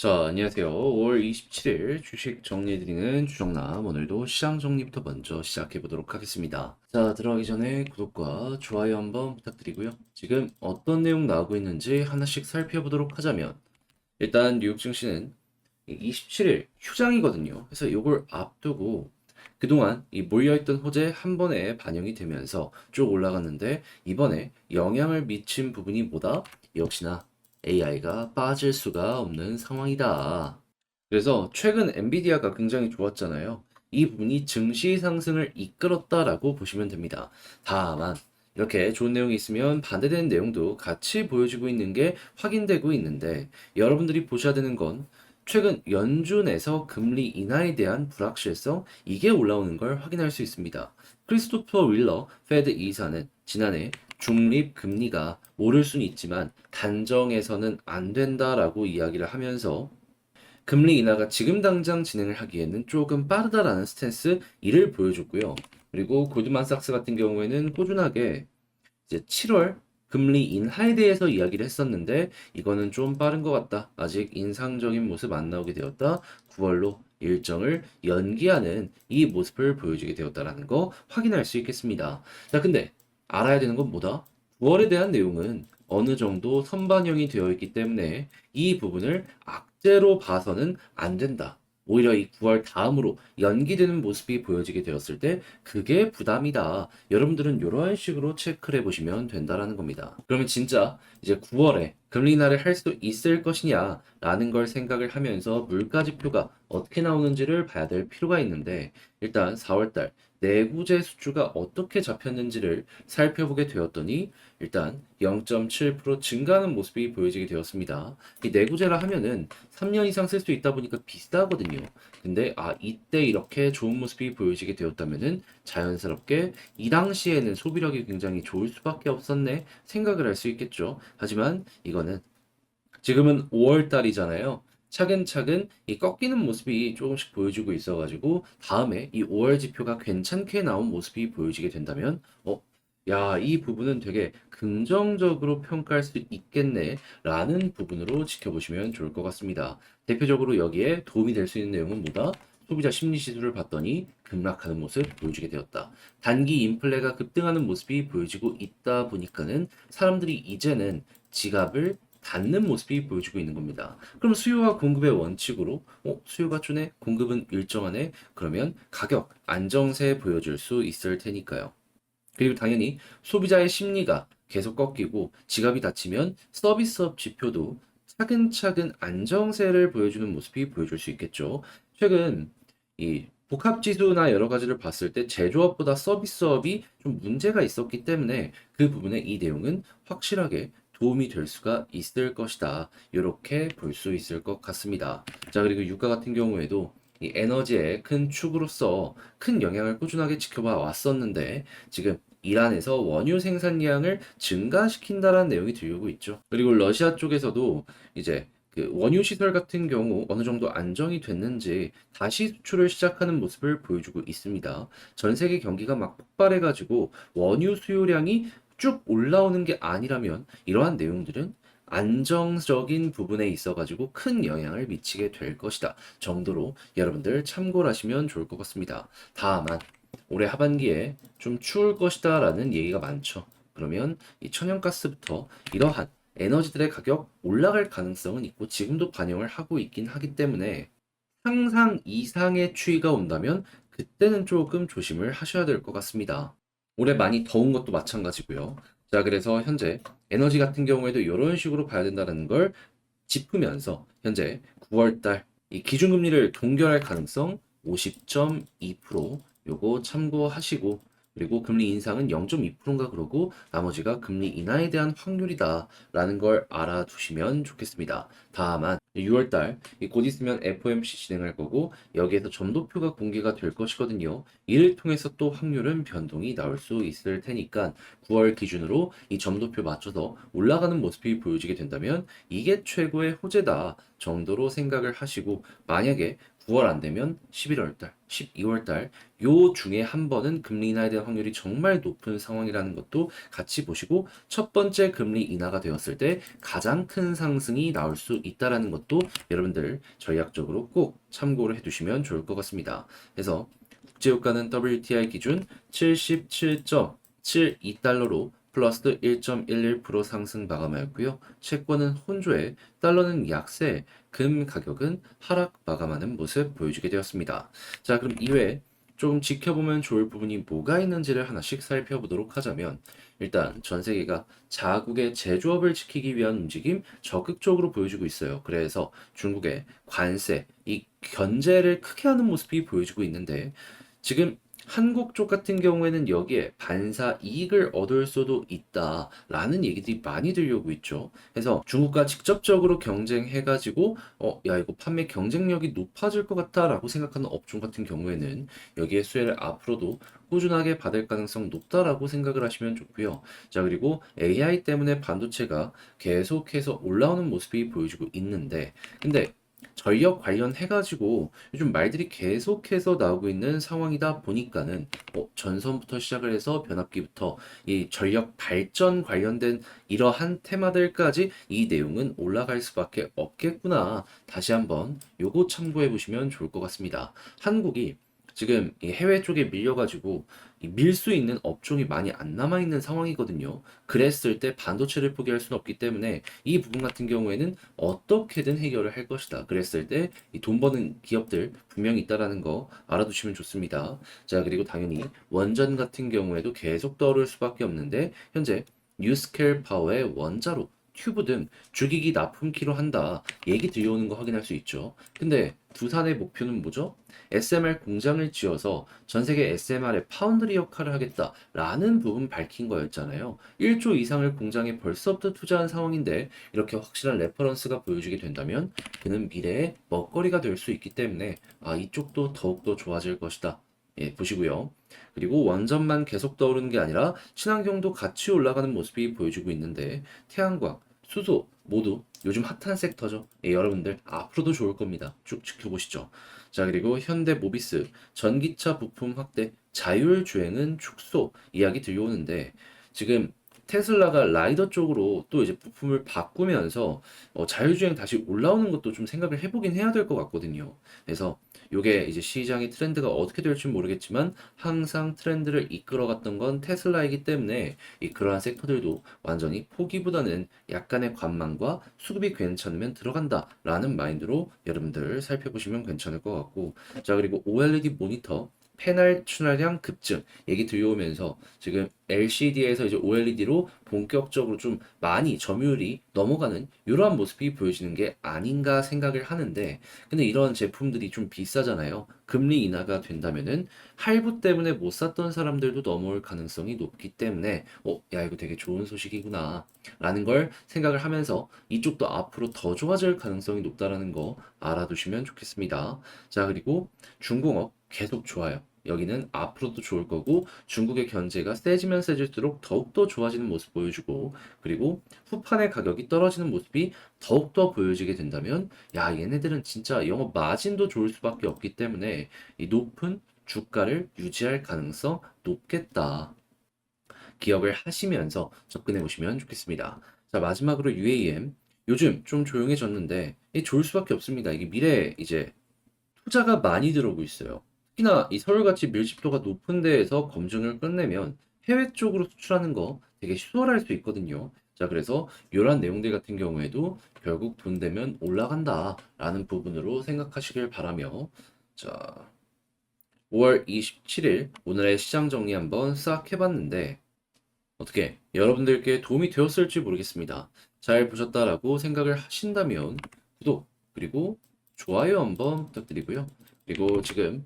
자, 안녕하세요. 5월 27일 주식 정리해드리는 주정남. 오늘도 시장 정리부터 먼저 시작해 보도록 하겠습니다. 자, 들어가기 전에 구독과 좋아요 한번 부탁드리고요. 지금 어떤 내용 나오고 있는지 하나씩 살펴보도록 하자면, 일단 뉴욕 증시는 27일 휴장이거든요. 그래서 이걸 앞두고 그동안 이 몰려있던 호재 한 번에 반영이 되면서 쭉 올라갔는데, 이번에 영향을 미친 부분이 뭐다? 역시나 AI가 빠질 수가 없는 상황이다. 그래서 최근 엔비디아가 굉장히 좋았잖아요. 이 부분이 증시 상승을 이끌었다라고 보시면 됩니다. 다만 이렇게 좋은 내용이 있으면 반대되는 내용도 같이 보여주고 있는 게 확인되고 있는데, 여러분들이 보셔야 되는 건 최근 연준에서 금리 인하에 대한 불확실성, 이게 올라오는 걸 확인할 수 있습니다. 크리스토퍼 윌러 페드 이사는 지난해 중립 금리가 오를 수는 있지만 단정해서는 안 된다라고 이야기를 하면서 금리 인하가 지금 당장 진행을 하기에는 조금 빠르다라는 스탠스, 이를 보여줬고요. 그리고 골드만삭스 같은 경우에는 꾸준하게 이제 7월 금리 인하에 대해서 이야기를 했었는데, 이거는 좀 빠른 것 같다. 아직 인상적인 모습 안 나오게 되었다. 9월로 일정을 연기하는 이 모습을 보여주게 되었다라는 거 확인할 수 있겠습니다. 자, 근데 알아야 되는 건 뭐다? 9월에 대한 내용은 어느 정도 선반영이 되어 있기 때문에 이 부분을 악재로 봐서는 안 된다. 오히려 이 9월 다음으로 연기되는 모습이 보여지게 되었을 때 그게 부담이다. 여러분들은 이런 식으로 체크를 해보시면 된다라는 겁니다. 그러면 진짜 이제 9월에 금리 인하를 할 수 있을 것이냐라는 걸 생각을 하면서 물가 지표가 어떻게 나오는지를 봐야 될 필요가 있는데, 일단 4월달 내구재 수주가 어떻게 잡혔는지를 살펴보게 되었더니 일단 0.7% 증가하는 모습이 보여지게 되었습니다. 이 내구재라 하면은 3년 이상 쓸 수 있다 보니까 비싸거든요. 근데 이때 이렇게 좋은 모습이 보여지게 되었다면은 자연스럽게 이 당시에는 소비력이 굉장히 좋을 수밖에 없었네 생각을 할 수 있겠죠. 하지만 이거는 지금은 5월 달이잖아요. 차근차근 이 꺾이는 모습이 조금씩 보여주고 있어가지고 다음에 이 5월 지표가 괜찮게 나온 모습이 보여지게 된다면, 야, 이 부분은 되게 긍정적으로 평가할 수 있겠네 라는 부분으로 지켜보시면 좋을 것 같습니다. 대표적으로 여기에 도움이 될 수 있는 내용은 뭐다? 소비자 심리 지수를 봤더니 급락하는 모습 보여주게 되었다. 단기 인플레가 급등하는 모습이 보여지고 있다 보니까는 사람들이 이제는 지갑을 닫는 모습이 보여주고 있는 겁니다. 그럼 수요와 공급의 원칙으로 수요가 주네, 공급은 일정하네, 그러면 가격 안정세 보여줄 수 있을 테니까요. 그리고 당연히 소비자의 심리가 계속 꺾이고 지갑이 닫히면 서비스업 지표도 차근차근 안정세를 보여주는 모습이 보여줄 수 있겠죠. 최근 이 복합지수나 여러 가지를 봤을 때 제조업보다 서비스업이 좀 문제가 있었기 때문에 그 부분에 이 내용은 확실하게 도움이 될 수가 있을 것이다. 이렇게 볼 수 있을 것 같습니다. 자, 그리고 유가 같은 경우에도 이 에너지의 큰 축으로서 큰 영향을 꾸준하게 지켜봐 왔었는데, 지금 이란에서 원유 생산량을 증가시킨다라는 내용이 들리고 있죠. 그리고 러시아 쪽에서도 이제 그 원유 시설 같은 경우 어느 정도 안정이 됐는지 다시 수출을 시작하는 모습을 보여주고 있습니다. 전 세계 경기가 막 폭발해가지고 원유 수요량이 쭉 올라오는 게 아니라면 이러한 내용들은 안정적인 부분에 있어가지고 큰 영향을 미치게 될 것이다 정도로 여러분들 참고를 하시면 좋을 것 같습니다. 다만 올해 하반기에 좀 추울 것이다 라는 얘기가 많죠. 그러면 이 천연가스부터 이러한 에너지들의 가격 올라갈 가능성은 있고 지금도 반영을 하고 있긴 하기 때문에 상상 이상의 추이가 온다면 그때는 조금 조심을 하셔야 될 것 같습니다. 올해 많이 더운 것도 마찬가지고요. 자, 그래서 현재 에너지 같은 경우에도 이런 식으로 봐야 된다는 걸 짚으면서 현재 9월 달 이 기준금리를 동결할 가능성 50.2%, 요거 참고하시고, 그리고 금리 인상은 0.2%인가 그러고 나머지가 금리 인하에 대한 확률이다라는 걸 알아두시면 좋겠습니다. 다만 6월 달곧 있으면 FOMC 진행할 거고 여기에서 점도표가 공개가 될 것이거든요. 이를 통해서 또 확률은 변동이 나올 수 있을 테니까 9월 기준으로 이 점도표 맞춰서 올라가는 모습이 보여지게 된다면 이게 최고의 호재다 정도로 생각을 하시고, 만약에 9월 안 되면 11월 달, 12월 달, 요 중에 한 번은 금리 인하에 대한 확률이 정말 높은 상황이라는 것도 같이 보시고 첫 번째 금리 인하가 되었을 때 가장 큰 상승이 나올 수 있다라는 것도 여러분들 전략적으로 꼭 참고를 해두시면 좋을 것 같습니다. 그래서 국제유가는 WTI 기준 77.72달러로 플러스 1.11% 상승 마감하였고요. 채권은 혼조에 달러는 약세, 금 가격은 하락 마감하는 모습 보여주게 되었습니다. 자, 그럼 이외에 좀 지켜보면 좋을 부분이 뭐가 있는지를 하나씩 살펴보도록 하자면 일단 전 세계가 자국의 제조업을 지키기 위한 움직임 적극적으로 보여주고 있어요. 그래서 중국의 관세, 이 견제를 크게 하는 모습이 보여지고 있는데 지금 한국 쪽 같은 경우에는 여기에 반사 이익을 얻을 수도 있다라는 얘기들이 많이 들려오고 있죠. 그래서 중국과 직접적으로 경쟁해가지고 야 이거 판매 경쟁력이 높아질 것 같다라고 생각하는 업종 같은 경우에는 여기에 수혜를 앞으로도 꾸준하게 받을 가능성 높다라고 생각을 하시면 좋고요. 자 그리고 AI 때문에 반도체가 계속해서 올라오는 모습이 보여지고 있는데 근데 전력 관련해가지고 요즘 말들이 계속해서 나오고 있는 상황이다 보니까는 전선부터 시작을 해서 변압기부터 이 전력 발전 관련된 이러한 테마들까지 이 내용은 올라갈 수밖에 없겠구나. 다시 한번 요거 참고해 보시면 좋을 것 같습니다. 한국이 지금 이 해외 쪽에 밀려가지고 밀 수 있는 업종이 많이 안 남아 있는 상황이거든요. 그랬을 때 반도체를 포기할 수는 없기 때문에 이 부분 같은 경우에는 어떻게든 해결을 할 것이다. 그랬을 때 이 돈 버는 기업들 분명히 있다라는 거 알아두시면 좋습니다. 자, 그리고 당연히 원전 같은 경우에도 계속 떠오를 수밖에 없는데 현재 뉴스켈 파워의 원자로 튜브 등 주기기 납품키로 한다. 얘기 들려오는 거 확인할 수 있죠. 근데 두산의 목표는 뭐죠? SMR 공장을 지어서 전 세계 SMR의 파운드리 역할을 하겠다라는 부분 밝힌 거였잖아요. 1조 이상을 공장에 벌써부터 투자한 상황인데 이렇게 확실한 레퍼런스가 보여주게 된다면 그는 미래의 먹거리가 될 수 있기 때문에 이쪽도 더욱더 좋아질 것이다. 예, 보시고요. 그리고 원전만 계속 떠오르는 게 아니라 친환경도 같이 올라가는 모습이 보여주고 있는데 태양광, 수소 모두 요즘 핫한 섹터죠. 예, 여러분들 앞으로도 좋을 겁니다. 쭉 지켜보시죠. 자, 그리고 현대 모비스 전기차 부품 확대, 자율 주행은 축소 이야기 들려오는데 지금 테슬라가 라이더 쪽으로 또 이제 부품을 바꾸면서 자율주행 다시 올라오는 것도 좀 생각을 해보긴 해야 될 것 같거든요. 그래서 요게 이제 시장의 트렌드가 어떻게 될지 모르겠지만 항상 트렌드를 이끌어갔던 건 테슬라이기 때문에 그러한 섹터들도 완전히 포기보다는 약간의 관망과 수급이 괜찮으면 들어간다라는 마인드로 여러분들 살펴보시면 괜찮을 것 같고 자 그리고 OLED 모니터 패널 출하량 급증 얘기 들려오면서 지금 LCD에서 이제 OLED로 본격적으로 좀 많이 점유율이 넘어가는 이러한 모습이 보여지는 게 아닌가 생각을 하는데 근데 이런 제품들이 좀 비싸잖아요. 금리 인하가 된다면은 할부 때문에 못 샀던 사람들도 넘어올 가능성이 높기 때문에 야 이거 되게 좋은 소식이구나 라는 걸 생각을 하면서 이쪽도 앞으로 더 좋아질 가능성이 높다라는 거 알아두시면 좋겠습니다. 자 그리고 중공업 계속 좋아요. 여기는 앞으로도 좋을 거고 중국의 견제가 세지면 세질수록 더욱더 좋아지는 모습 보여주고 그리고 후판의 가격이 떨어지는 모습이 더욱더 보여지게 된다면 야 얘네들은 진짜 영업 마진도 좋을 수밖에 없기 때문에 이 높은 주가를 유지할 가능성 높겠다. 기억을 하시면서 접근해 보시면 좋겠습니다. 자 마지막으로 UAM 요즘 좀 조용해졌는데 좋을 수밖에 없습니다. 이게 미래에 이제 투자가 많이 들어오고 있어요. 특히나 이 서울같이 밀집도가 높은 데에서 검증을 끝내면 해외 쪽으로 수출하는 거 되게 수월할 수 있거든요. 자, 그래서 이러한 내용들 같은 경우에도 결국 돈 되면 올라간다라는 부분으로 생각하시길 바라며 자, 5월 27일 오늘의 시장 정리 한번 싹 해봤는데 어떻게 여러분들께 도움이 되었을지 모르겠습니다. 잘 보셨다라고 생각을 하신다면 구독 그리고 좋아요 한번 부탁드리고요. 그리고 지금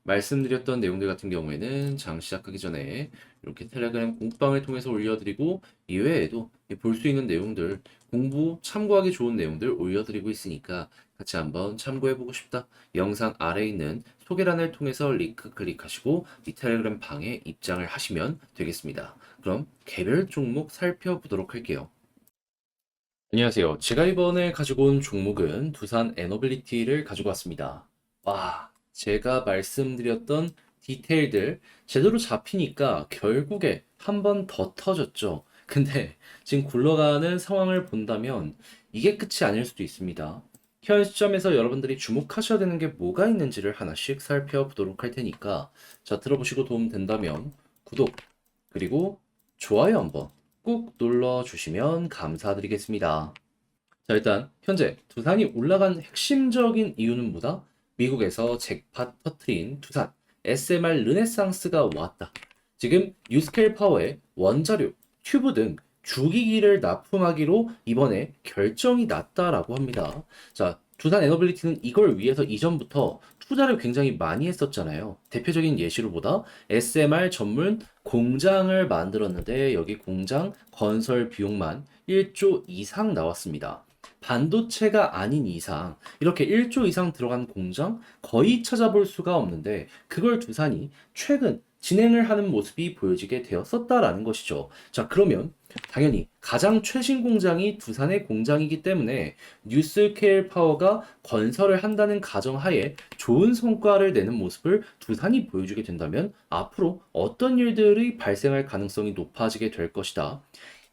말씀드렸던 내용들 같은 경우에는 장 시작하기 전에 이렇게 텔레그램 공방을 통해서 올려드리고 이외에도 볼 수 있는 내용들 공부 참고하기 좋은 내용들 올려드리고 있으니까 같이 한번 참고해보고 싶다. 영상 아래에 있는 소개란을 통해서 링크 클릭하시고 이 텔레그램 방에 입장을 하시면 되겠습니다. 그럼 개별 종목 살펴보도록 할게요. 안녕하세요. 제가 이번에 가지고 온 종목은 두산 에너빌리티를 가지고 왔습니다. 와, 제가 말씀드렸던 디테일들 제대로 잡히니까 결국에 한 번 더 터졌죠. 근데 지금 굴러가는 상황을 본다면 이게 끝이 아닐 수도 있습니다. 현 시점에서 여러분들이 주목하셔야 되는 게 뭐가 있는지를 하나씩 살펴보도록 할 테니까 자, 들어보시고 도움 된다면 구독 그리고 좋아요 한번 꾹 눌러주시면 감사드리겠습니다. 자, 일단 현재 두산이 올라간 핵심적인 이유는 뭐다? 미국에서 잭팟 터트린 두산 SMR 르네상스가 왔다. 지금 유스케일 파워의 원자료, 튜브 등 주기기를 납품하기로 이번에 결정이 났다라고 합니다. 자, 두산 에너빌리티는 이걸 위해서 이전부터 투자를 굉장히 많이 했었잖아요. 대표적인 예시로 보다 SMR 전문 공장을 만들었는데 여기 공장 건설 비용만 1조 이상 나왔습니다. 반도체가 아닌 이상 이렇게 1조 이상 들어간 공장 거의 찾아볼 수가 없는데 그걸 두산이 최근 진행을 하는 모습이 보여지게 되었었다라는 것이죠. 자, 그러면 당연히 가장 최신 공장이 두산의 공장이기 때문에 뉴스케일 파워가 건설을 한다는 가정하에 좋은 성과를 내는 모습을 두산이 보여주게 된다면 앞으로 어떤 일들이 발생할 가능성이 높아지게 될 것이다.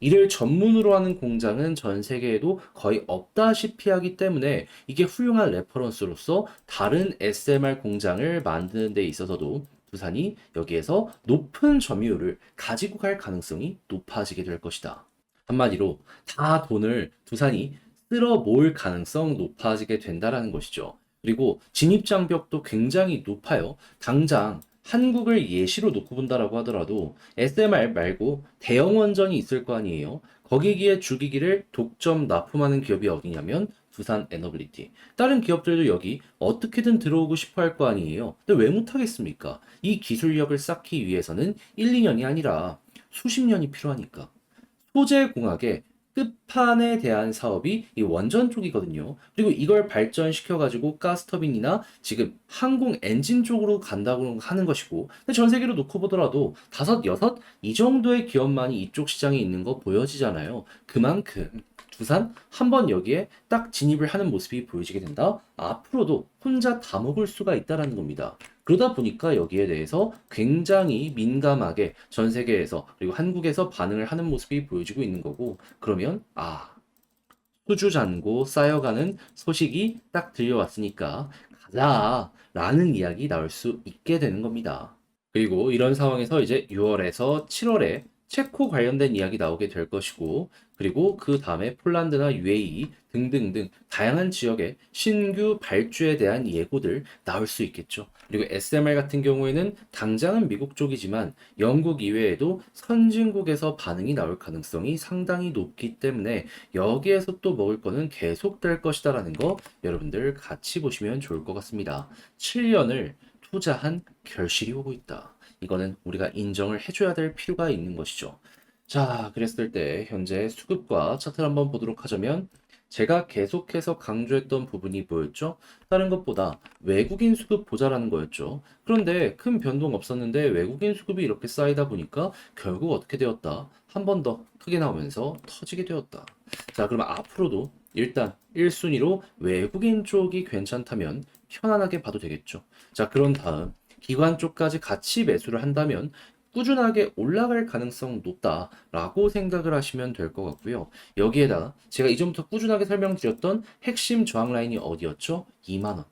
이를 전문으로 하는 공장은 전 세계에도 거의 없다시피 하기 때문에 이게 훌륭한 레퍼런스로서 다른 SMR 공장을 만드는 데 있어서도 두산이 여기에서 높은 점유율을 가지고 갈 가능성이 높아지게 될 것이다. 한마디로 다 돈을 두산이 쓸어 모을 가능성 높아지게 된다라는 것이죠. 그리고 진입 장벽도 굉장히 높아요. 당장 한국을 예시로 놓고 본다라고 하더라도 SMR 말고 대형 원전이 있을 거 아니에요. 거기에 주기기를 독점 납품하는 기업이 어디냐면 두산 에너빌리티. 다른 기업들도 여기 어떻게든 들어오고 싶어 할 거 아니에요. 근데 왜 못하겠습니까? 이 기술력을 쌓기 위해서는 1, 2년이 아니라 수십 년이 필요하니까. 소재공학의 끝판에 대한 사업이 이 원전 쪽이거든요. 그리고 이걸 발전시켜가지고 가스터빈이나 지금 항공 엔진 쪽으로 간다고 하는 것이고, 근데 전 세계로 놓고 보더라도 다섯, 여섯 이 정도의 기업만이 이쪽 시장에 있는 거 보여지잖아요. 그만큼 두산 한번 여기에 딱 진입을 하는 모습이 보여지게 된다. 앞으로도 혼자 다 먹을 수가 있다라는 겁니다. 그러다 보니까 여기에 대해서 굉장히 민감하게 전 세계에서 그리고 한국에서 반응을 하는 모습이 보여지고 있는 거고 그러면 수주잔고 쌓여가는 소식이 딱 들려왔으니까 가자라는 이야기 나올 수 있게 되는 겁니다. 그리고 이런 상황에서 이제 6월에서 7월에 체코 관련된 이야기 나오게 될 것이고, 그리고 그 다음에 폴란드나 UAE 등등등 다양한 지역의 신규 발주에 대한 예고들 나올 수 있겠죠. 그리고 SMR 같은 경우에는 당장은 미국 쪽이지만 영국 이외에도 선진국에서 반응이 나올 가능성이 상당히 높기 때문에 여기에서 또 먹을 거는 계속될 것이다라는 거 여러분들 같이 보시면 좋을 것 같습니다. 7년을 투자한 결실이 오고 있다. 이거는 우리가 인정을 해줘야 될 필요가 있는 것이죠. 자, 그랬을 때 현재 수급과 차트를 한번 보도록 하자면 제가 계속해서 강조했던 부분이 뭐였죠? 다른 것보다 외국인 수급 보자라는 거였죠. 그런데 큰 변동 없었는데 외국인 수급이 이렇게 쌓이다 보니까 결국 어떻게 되었다? 한 번 더 크게 나오면서 터지게 되었다. 자, 그러면 앞으로도 일단 1순위로 외국인 쪽이 괜찮다면 편안하게 봐도 되겠죠. 자, 그런 다음 기관 쪽까지 같이 매수를 한다면 꾸준하게 올라갈 가능성 높다라고 생각을 하시면 될 것 같고요. 여기에다가 제가 이전부터 꾸준하게 설명드렸던 핵심 저항 라인이 어디였죠? 2만 원.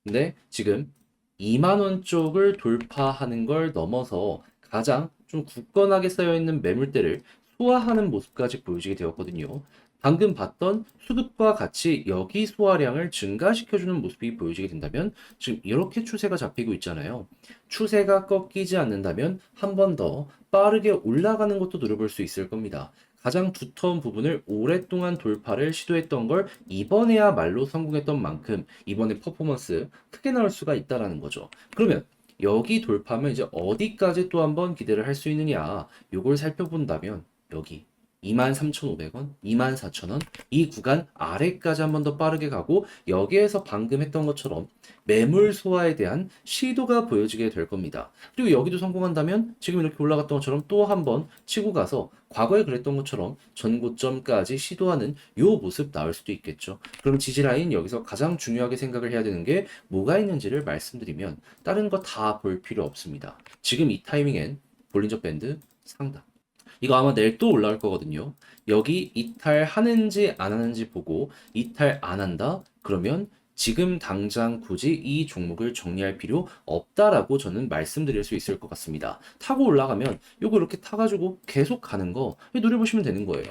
근데 지금 2만 원 쪽을 돌파하는 걸 넘어서 가장 좀 굳건하게 쌓여있는 매물대를 소화하는 모습까지 보여지게 되었거든요. 방금 봤던 수급과 같이 여기 소화량을 증가시켜주는 모습이 보여지게 된다면 지금 이렇게 추세가 잡히고 있잖아요. 추세가 꺾이지 않는다면 한 번 더 빠르게 올라가는 것도 노려볼 수 있을 겁니다. 가장 두터운 부분을 오랫동안 돌파를 시도했던 걸 이번에야말로 성공했던 만큼 이번에 퍼포먼스 크게 나올 수가 있다라는 거죠. 그러면 여기 돌파하면 이제 어디까지 또 한번 기대를 할 수 있느냐 요걸 살펴본다면 여기 23,500원, 24,000원 이 구간 아래까지 한 번 더 빠르게 가고 여기에서 방금 했던 것처럼 매물 소화에 대한 시도가 보여지게 될 겁니다. 그리고 여기도 성공한다면 지금 이렇게 올라갔던 것처럼 또 한 번 치고 가서 과거에 그랬던 것처럼 전고점까지 시도하는 요 모습 나올 수도 있겠죠. 그럼 지지라인 여기서 가장 중요하게 생각을 해야 되는 게 뭐가 있는지를 말씀드리면 다른 거 다 볼 필요 없습니다. 지금 이 타이밍엔 볼린저 밴드 상단. 이거 아마 내일 또 올라올 거거든요. 여기 이탈하는지 안 하는지 보고 이탈 안 한다? 그러면 지금 당장 굳이 이 종목을 정리할 필요 없다라고 저는 말씀드릴 수 있을 것 같습니다. 타고 올라가면 요거 이렇게 타가지고 계속 가는 거 노려보시면 되는 거예요.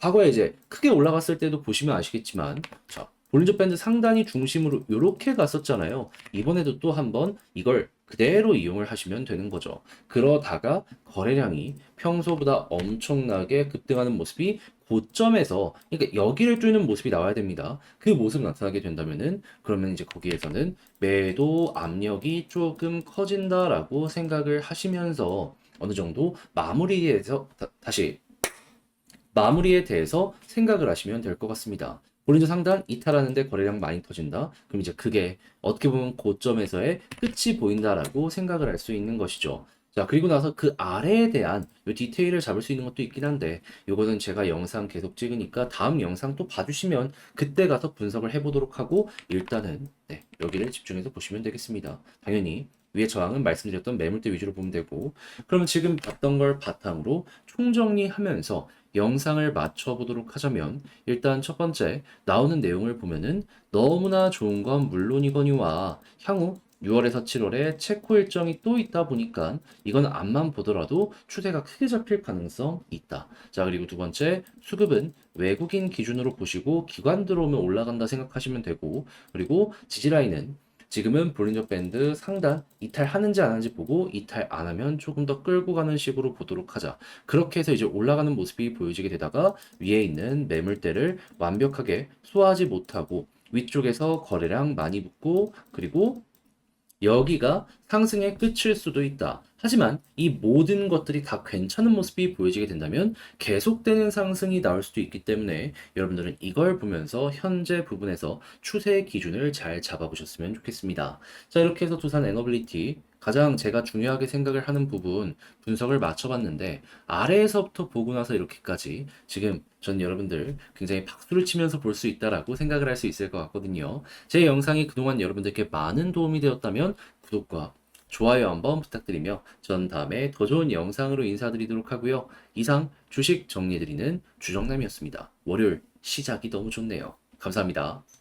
과거에 이제 크게 올라갔을 때도 보시면 아시겠지만 자, 볼린저 밴드 상단이 중심으로 이렇게 갔었잖아요. 이번에도 또 한번 이걸 그대로 이용을 하시면 되는 거죠. 그러다가 거래량이 평소보다 엄청나게 급등하는 모습이 고점에서 그러니까 여기를 뚫는 모습이 나와야 됩니다. 그 모습 나타나게 된다면은 그러면 이제 거기에서는 매도 압력이 조금 커진다라고 생각을 하시면서 어느 정도 마무리에서 다시 마무리에 대해서 생각을 하시면 될 것 같습니다. 볼린저 상단 이탈하는데 거래량 많이 터진다. 그럼 이제 그게 어떻게 보면 고점에서의 끝이 보인다라고 생각을 할 수 있는 것이죠. 자, 그리고 나서 그 아래에 대한 요 디테일을 잡을 수 있는 것도 있긴 한데 요거는 제가 영상 계속 찍으니까 다음 영상 또 봐주시면 그때 가서 분석을 해보도록 하고 일단은 네, 여기를 집중해서 보시면 되겠습니다. 당연히 위에 저항은 말씀드렸던 매물대 위주로 보면 되고 그러면 지금 봤던 걸 바탕으로 총정리하면서 영상을 맞춰보도록 하자면 일단 첫 번째 나오는 내용을 보면은 너무나 좋은 건 물론이거니와 향후 6월에서 7월에 체코 일정이 또 있다 보니까 이건 앞만 보더라도 추세가 크게 잡힐 가능성 있다. 자, 그리고 두 번째 수급은 외국인 기준으로 보시고 기관 들어오면 올라간다 생각하시면 되고 그리고 지지라인은 지금은 볼린저 밴드 상단 이탈하는지 안 하는지 보고 이탈 안 하면 조금 더 끌고 가는 식으로 보도록 하자. 그렇게 해서 이제 올라가는 모습이 보여지게 되다가 위에 있는 매물대를 완벽하게 소화하지 못하고 위쪽에서 거래량 많이 붙고 그리고 여기가 상승의 끝일 수도 있다. 하지만 이 모든 것들이 다 괜찮은 모습이 보여지게 된다면 계속되는 상승이 나올 수도 있기 때문에 여러분들은 이걸 보면서 현재 부분에서 추세의 기준을 잘 잡아보셨으면 좋겠습니다. 자, 이렇게 해서 두산 에너빌리티 가장 제가 중요하게 생각을 하는 부분 분석을 맞춰봤는데 아래에서부터 보고 나서 이렇게까지 지금 전 여러분들 굉장히 박수를 치면서 볼 수 있다라고 생각을 할 수 있을 것 같거든요. 제 영상이 그동안 여러분들께 많은 도움이 되었다면 구독과 좋아요 한번 부탁드리며 전 다음에 더 좋은 영상으로 인사드리도록 하고요. 이상 주식 정리해드리는 주정남이었습니다. 월요일 시작이 너무 좋네요. 감사합니다.